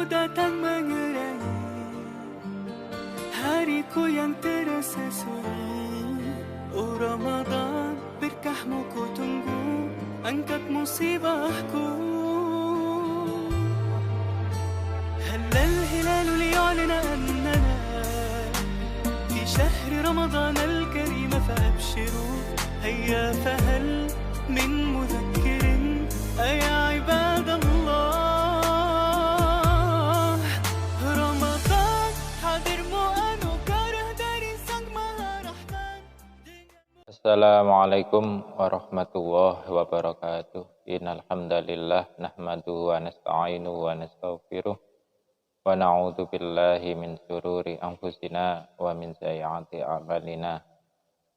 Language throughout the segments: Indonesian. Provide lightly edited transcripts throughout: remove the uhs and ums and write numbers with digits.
kau datang mengerangi hariku yang terasa sunyi. Oh Ramadan, berkahmu ku tunggu, angkat musibahku. هل الهلال ليعلن أننا في شهر رمضان الكريم فأبشروا هيا فهل من مذكر أيا عباد الله رمضان حاضر مؤنكره dari Sang Maha Rahman. Assalamualaikum warahmatullahi wabarakatuh. Innal hamdalillah nahmaduhu wa nasta'inuhu wa nastaghfiruh wa na'udzu billahi min shururi anfusina wa min sayyiati a'malina.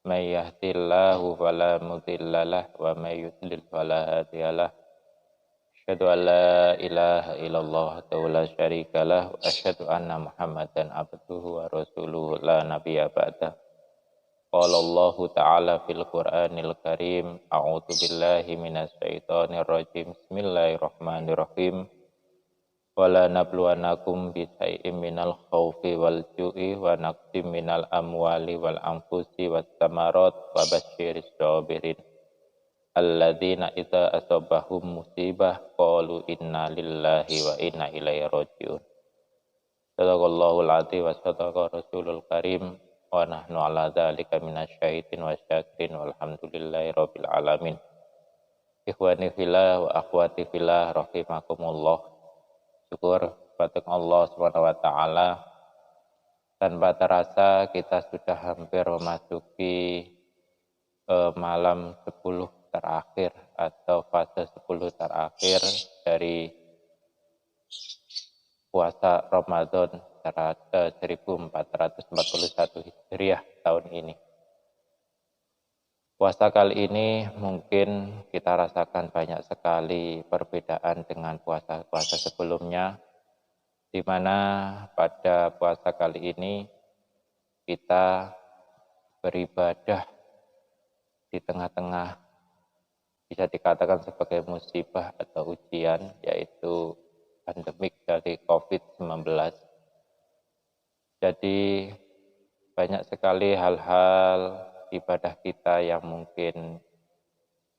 May yahdihillahu fala mudhillalah wa may yudlil fala hadiyalah. Asyhadu an la ilaha illallah wa la syarikalah wa asyhadu anna Muhammadan abduhu wa rasuluhu la nabiyya ba'dah. Qala Allah Ta'ala fil Qur'anil Karim, a'udzu billahi minasy syaithanir rajim. Bismillahirrahmanirrahim. Wala nabluwanakum bisai'im minal khaufi wal ju'i wa naqsim minal amwali wal anfusi was samarat wa basyiris sabirin alladzina idza asabahum musibah qalu inna lillahi wa inna ilaihi raji'un. Sadaqallahul adzim wa sadaqa rasulul karim wa nahnu ala dzalika minasyaitin wa syakirin walhamdulillahi rabbil alamin. Ikhwani fillah wa akhwati fillah rahimakumullah. Syukur kepada Allah Subhanahu wa taala, tanpa terasa kita sudah hampir memasuki malam 10 terakhir atau fase 10 terakhir dari puasa Ramadan 1441 Hijriah tahun ini. Puasa kali ini mungkin kita rasakan banyak sekali perbedaan dengan puasa-puasa sebelumnya, di mana pada puasa kali ini kita beribadah di tengah-tengah bisa dikatakan sebagai musibah atau ujian, yaitu pandemik dari COVID-19. Jadi banyak sekali hal-hal ibadah kita yang mungkin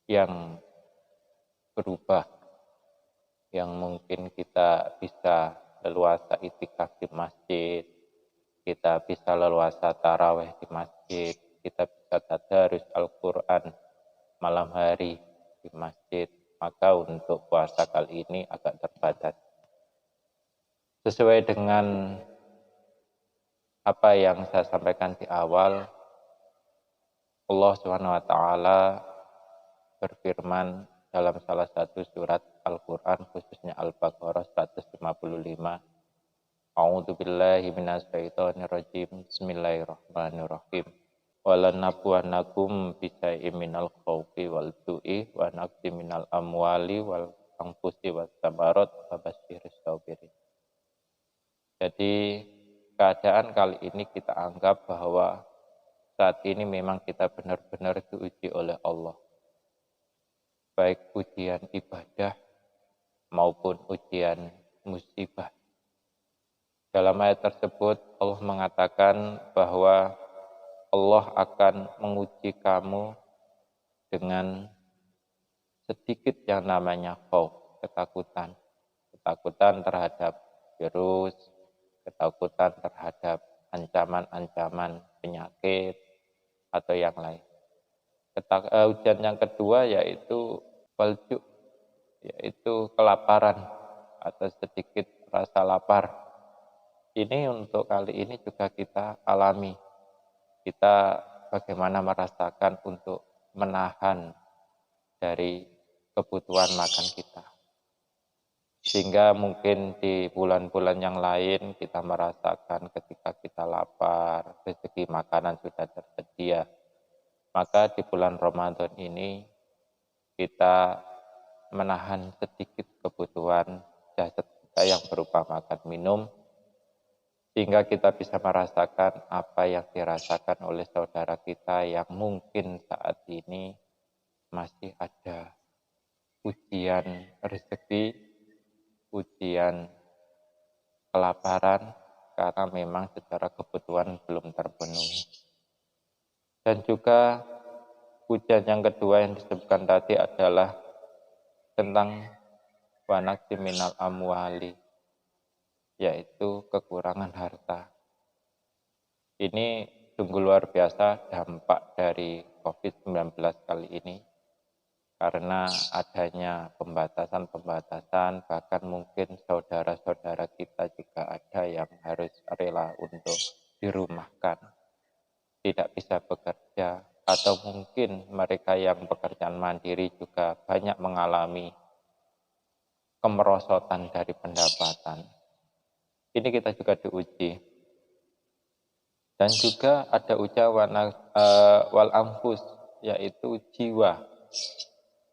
yang berubah, yang mungkin kita bisa leluasa itikaf di masjid, kita bisa leluasa tarawih di masjid, kita bisa tadarus Al-Quran malam hari di masjid, maka untuk puasa kali ini agak terbatas. Sesuai dengan apa yang saya sampaikan di awal, Allah Subhanahu wa taala berfirman dalam salah satu surat Al-Qur'an, khususnya Al-Baqarah 155. A'udzu billahi minasy syaithanir rajim. Bismillahirrahmanirrahim. Walanabluwannakum bisyai'im minal khaufi wal ju'i wa naqsim minal amwali wal anfusi was samarat wa basyiris sabirin. Jadi keadaan kali ini kita anggap bahwa saat ini memang kita benar-benar diuji oleh Allah. Baik ujian ibadah maupun ujian musibah. Dalam ayat tersebut Allah mengatakan bahwa Allah akan menguji kamu dengan sedikit yang namanya khauf, ketakutan. Ketakutan terhadap virus, ketakutan terhadap ancaman-ancaman penyakit, atau yang lain. Ujian yang kedua yaitu walju, yaitu kelaparan atau sedikit rasa lapar. Ini untuk kali ini juga kita alami. Kita bagaimana merasakan untuk menahan dari kebutuhan makan kita. Sehingga mungkin di bulan-bulan yang lain kita merasakan ketika kita lapar, rezeki makanan sudah tersedia. Maka di bulan Ramadan ini kita menahan sedikit kebutuhan jasad kita yang berupa makan minum, sehingga kita bisa merasakan apa yang dirasakan oleh saudara kita yang mungkin saat ini masih ada ujian rezeki, ujian kelaparan karena memang secara kebutuhan belum terpenuhi. Dan juga ujian yang kedua yang disebutkan tadi adalah tentang wanaqsi minal amwali, yaitu kekurangan harta. Ini sungguh luar biasa dampak dari COVID-19 kali ini, karena adanya pembatasan-pembatasan, bahkan mungkin saudara-saudara kita juga ada yang harus rela untuk dirumahkan, tidak bisa bekerja, atau mungkin mereka yang pekerjaan mandiri juga banyak mengalami kemerosotan dari pendapatan. Ini kita juga diuji. Dan juga ada ujian wal anfus, yaitu jiwa.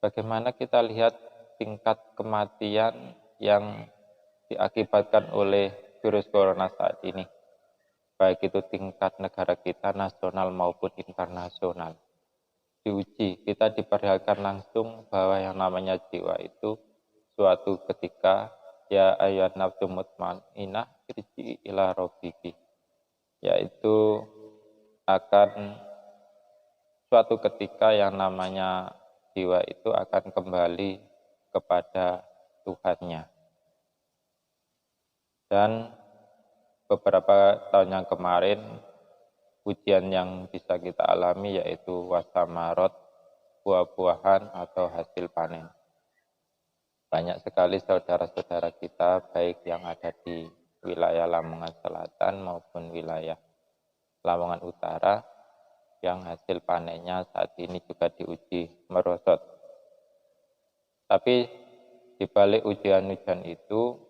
Bagaimana kita lihat tingkat kematian yang diakibatkan oleh virus corona saat ini, baik itu tingkat negara kita nasional maupun internasional. Diuji, kita diperlihatkan langsung bahwa yang namanya jiwa itu suatu ketika ya ayyuhan nafsu mutmainnah irji'i ila rabbiki, yaitu akan suatu ketika yang namanya jiwa itu akan kembali kepada Tuhannya. Dan beberapa tahun yang kemarin, ujian yang bisa kita alami yaitu wasamarot, buah-buahan atau hasil panen. Banyak sekali saudara-saudara kita, baik yang ada di wilayah Lamongan Selatan maupun wilayah Lamongan Utara, yang hasil panennya saat ini juga diuji merosot. Tapi di balik ujian-ujian itu,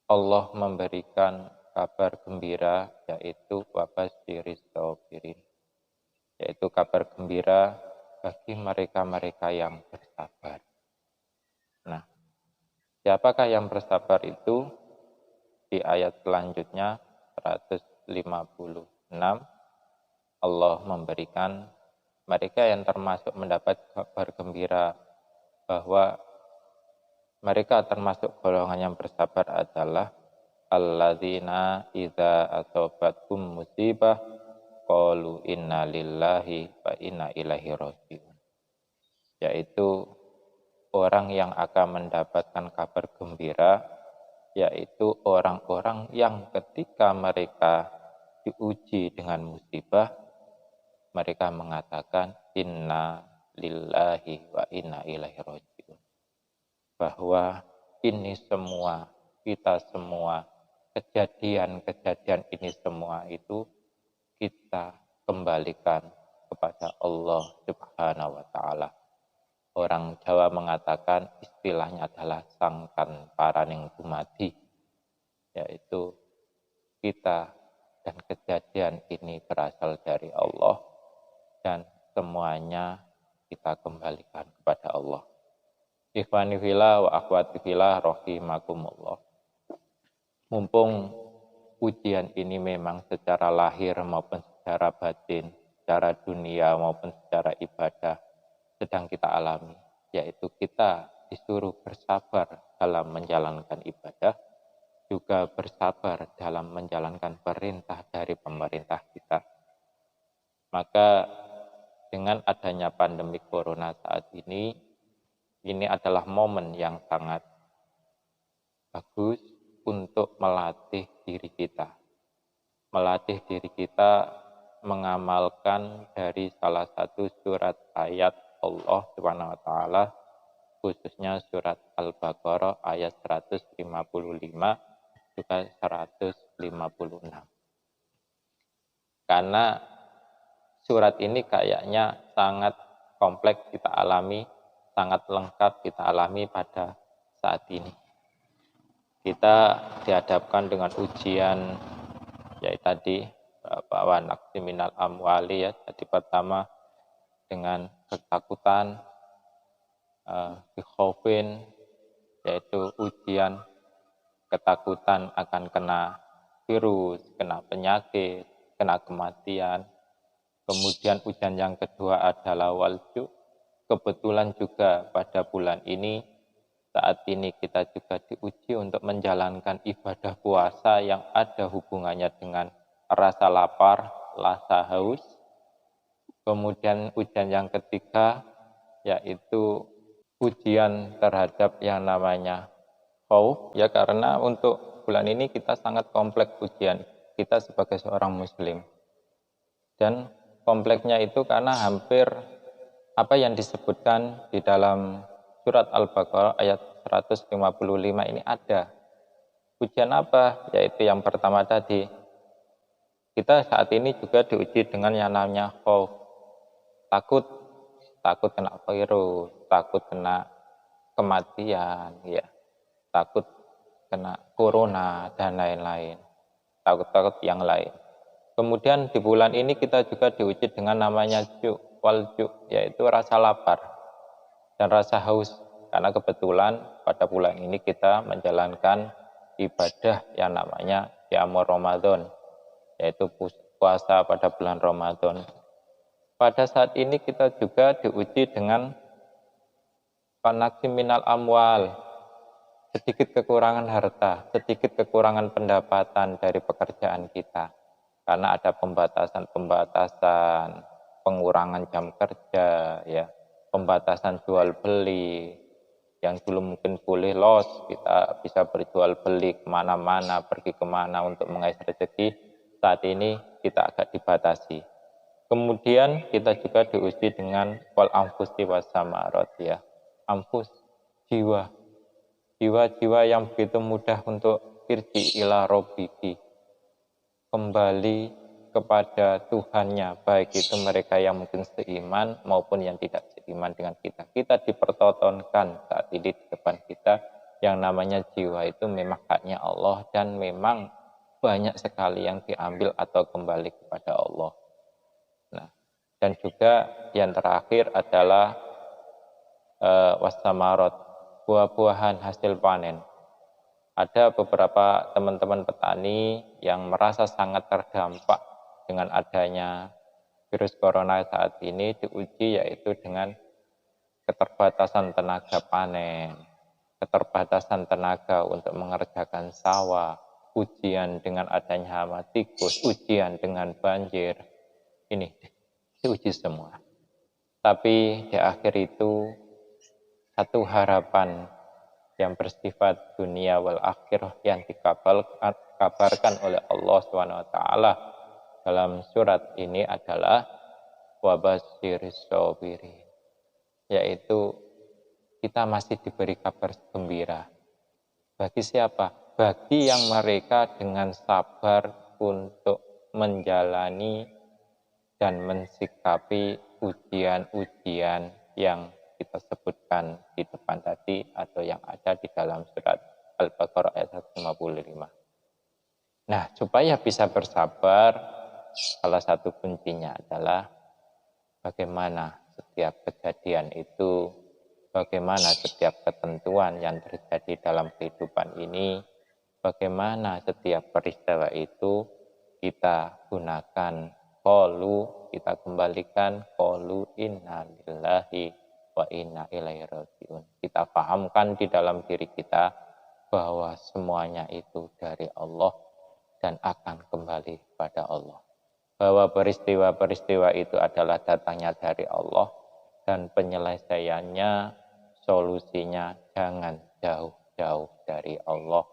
Allah memberikan kabar gembira, yaitu wabasyiris sabirin, yaitu kabar gembira bagi mereka-mereka yang bersabar. Nah, siapakah yang bersabar itu? Di ayat selanjutnya 156 Allah memberikan mereka yang termasuk mendapat kabar gembira bahwa mereka termasuk golongan yang bersabar adalah alladzina idza asobatkum musibah qalu inna lillahi wa inna ilaihi raji'un, yaitu orang yang akan mendapatkan kabar gembira, yaitu orang-orang yang ketika mereka diuji dengan musibah, mereka mengatakan inna lillahi wa inna ilaihi raji'un, bahwa ini semua, kita semua, kejadian-kejadian ini semua itu kita kembalikan kepada Allah Subhanahu wa ta'ala. Orang Jawa mengatakan istilahnya adalah sangkan paraning dumadi, yaitu kita dan kejadian ini berasal dari Allah dan semuanya kita kembalikan kepada Allah. Ikhwani fillah wa akhwati fillah rahimakumullah. Mumpung ujian ini memang secara lahir maupun secara batin, secara dunia maupun secara ibadah sedang kita alami, yaitu kita disuruh bersabar dalam menjalankan ibadah, juga bersabar dalam menjalankan perintah dari pemerintah kita. Maka dengan adanya pandemi corona saat ini adalah momen yang sangat bagus untuk melatih diri kita. Melatih diri kita mengamalkan dari salah satu surat ayat Allah Subhanahu wa taala, khususnya surat Al-Baqarah ayat 155 juga 156. Karena surat ini kayaknya sangat kompleks kita alami, sangat lengkap kita alami pada saat ini. Kita dihadapkan dengan ujian, yaitu tadi bahwa naqsi minal amwali, ya. Jadi pertama dengan ketakutan, khaufin, yaitu ujian ketakutan akan kena virus, kena penyakit, kena kematian. Kemudian ujian yang kedua adalah walju. Kebetulan juga pada bulan ini saat ini kita juga diuji untuk menjalankan ibadah puasa yang ada hubungannya dengan rasa lapar, rasa haus. Kemudian ujian yang ketiga yaitu ujian terhadap yang namanya khauf, ya, karena untuk bulan ini kita sangat kompleks ujian kita sebagai seorang muslim. Dan kompleksnya itu karena hampir apa yang disebutkan di dalam surat Al-Baqarah ayat 155 ini ada. Ujian apa? Yaitu yang pertama tadi, kita saat ini juga diuji dengan yang namanya khauf. Takut kena virus, takut kena kematian, ya, takut kena corona dan lain-lain, takut yang lain. Kemudian di bulan ini kita juga diuji dengan namanya yaitu rasa lapar dan rasa haus, karena kebetulan pada bulan ini kita menjalankan ibadah yang namanya Qiyamul Ramadan, yaitu puasa pada bulan Ramadan. Pada saat ini kita juga diuji dengan panaqsi minal amwal, sedikit kekurangan harta, sedikit kekurangan pendapatan dari pekerjaan kita. Karena ada pembatasan, pengurangan jam kerja, ya, pembatasan jual beli. Yang dulu mungkin boleh los, kita bisa berjual beli kemana-mana, pergi kemana untuk mengais rezeki. Saat ini kita agak dibatasi. Kemudian kita juga diuji dengan wal anfusi wasamarot, ya, anfus, jiwa yang begitu mudah untuk irji ila robbiki, kembali kepada Tuhannya, baik itu mereka yang mungkin seiman maupun yang tidak seiman dengan kita. Kita dipertontonkan saat ini di depan kita yang namanya jiwa itu memang haknya Allah, dan memang banyak sekali yang diambil atau kembali kepada Allah. Nah, dan juga yang terakhir adalah wasamarot, buah-buahan hasil panen. Ada beberapa teman-teman petani yang merasa sangat terdampak dengan adanya virus corona saat ini, diuji yaitu dengan keterbatasan tenaga panen, keterbatasan tenaga untuk mengerjakan sawah, ujian dengan adanya hama tikus, ujian dengan banjir. Ini diuji semua. Tapi di akhir itu satu harapan yang bersifat dunia wal akhirah yang dikabarkan oleh Allah SWT dalam surat ini adalah wabasyiris sabirin, yaitu kita masih diberi kabar gembira. Bagi siapa? Bagi yang mereka dengan sabar untuk menjalani dan mensikapi ujian-ujian yang kita sebutkan di depan tadi atau yang ada di dalam surat Al-Baqarah ayat 155. Nah, supaya bisa bersabar, salah satu kuncinya adalah bagaimana setiap kejadian itu, bagaimana setiap ketentuan yang terjadi dalam kehidupan ini, bagaimana setiap peristiwa itu kita gunakan qalu, kita kembalikan qalu inna lillahi wa inna ilaihi rajiun. Kita pahamkan di dalam diri kita bahwa semuanya itu dari Allah dan akan kembali pada Allah. Bahwa peristiwa-peristiwa itu adalah datangnya dari Allah dan penyelesaiannya, solusinya jangan jauh-jauh dari Allah.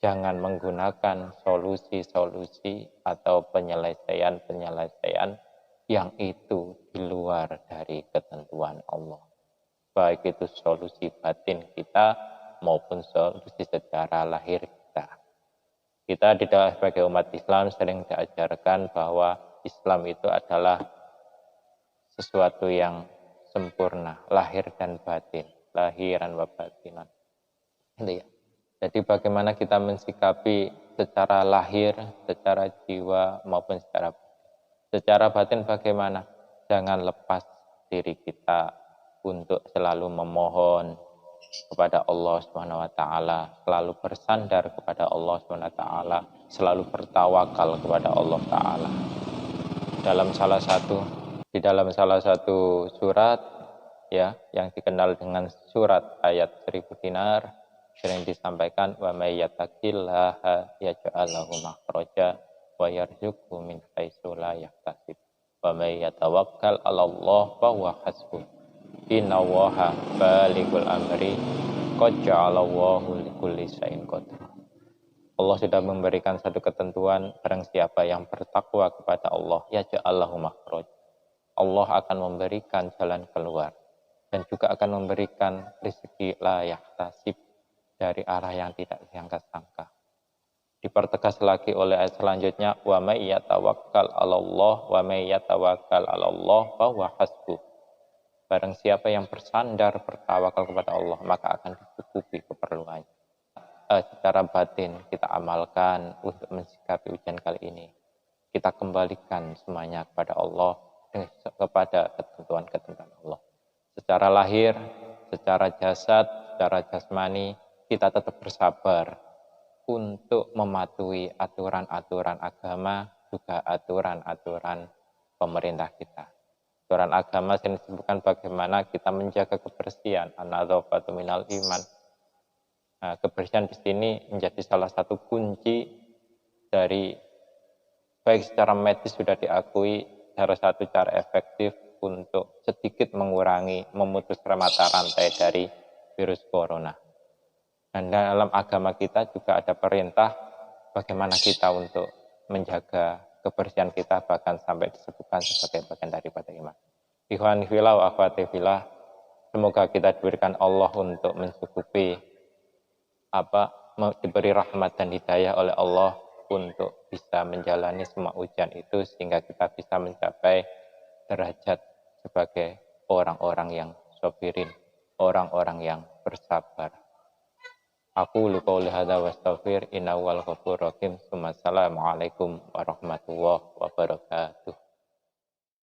Jangan menggunakan solusi-solusi atau penyelesaian-penyelesaian yang itu di luar dari ketentuan Allah. Baik itu solusi batin kita maupun solusi secara lahir kita. Kita di dalam sebagai umat Islam sering diajarkan bahwa Islam itu adalah sesuatu yang sempurna, lahir dan batin, lahiran wa batinan. Itu ya. Jadi bagaimana kita mensikapi secara lahir, secara jiwa maupun secara batin bagaimana? Jangan lepas diri kita untuk selalu memohon kepada Allah SWT, selalu bersandar kepada Allah SWT, selalu bertawakal kepada Allah Ta'ala. Di dalam salah satu surat ya yang dikenal dengan surat ayat 1000 dinar sering disampaikan wa may yattaqillaha yaj'al lahu makhraja wa yarzuqhu min haitsu la yahtasib wa may yatawakkal 'ala Allah fa huwa hasbuh innallaha balighul amri qad ja'alallahu likulli syai'in qadra. Allah sudah memberikan satu ketentuan, barang siapa yang bertakwa kepada Allah yaj'al lahu makhraj, Allah akan memberikan jalan keluar dan juga akan memberikan rezeki la yahtasib, dari arah yang tidak disangka-sangka. Dipertegas lagi oleh ayat selanjutnya, wa may yatawakkal 'alallah wa may yatawakkal 'alallah fa huwa hasbuh. Barang siapa yang bersandar bertawakal kepada Allah, maka akan dicukupi keperluannya. Secara batin kita amalkan untuk mensikapi ujian kali ini. Kita kembalikan semuanya kepada Allah, kepada ketentuan-ketentuan Allah. Secara lahir, secara jasad, secara jasmani, kita tetap bersabar untuk mematuhi aturan-aturan agama, juga aturan-aturan pemerintah kita. Aturan agama yang disebutkan bagaimana kita menjaga kebersihan, an-nadzafatu minal iman. Nah, kebersihan di sini menjadi salah satu kunci dari, baik secara medis sudah diakui, salah satu cara efektif untuk sedikit mengurangi, memutus mata rantai dari virus corona. Dan dalam agama kita juga ada perintah bagaimana kita untuk menjaga kebersihan kita, bahkan sampai disebutkan sebagai bagian daripada iman. Ikhwan fillah wa akhwati fillah, semoga kita diberikan Allah untuk mencukupi diberi rahmat dan hidayah oleh Allah untuk bisa menjalani semua ujian itu, sehingga kita bisa mencapai derajat sebagai orang-orang yang sabirin, orang-orang yang bersabar. Aku lupa oleh hadza wa astaghfir innahu wal ghafurur rahim. Assalamualaikum warahmatullahi wabarakatuh.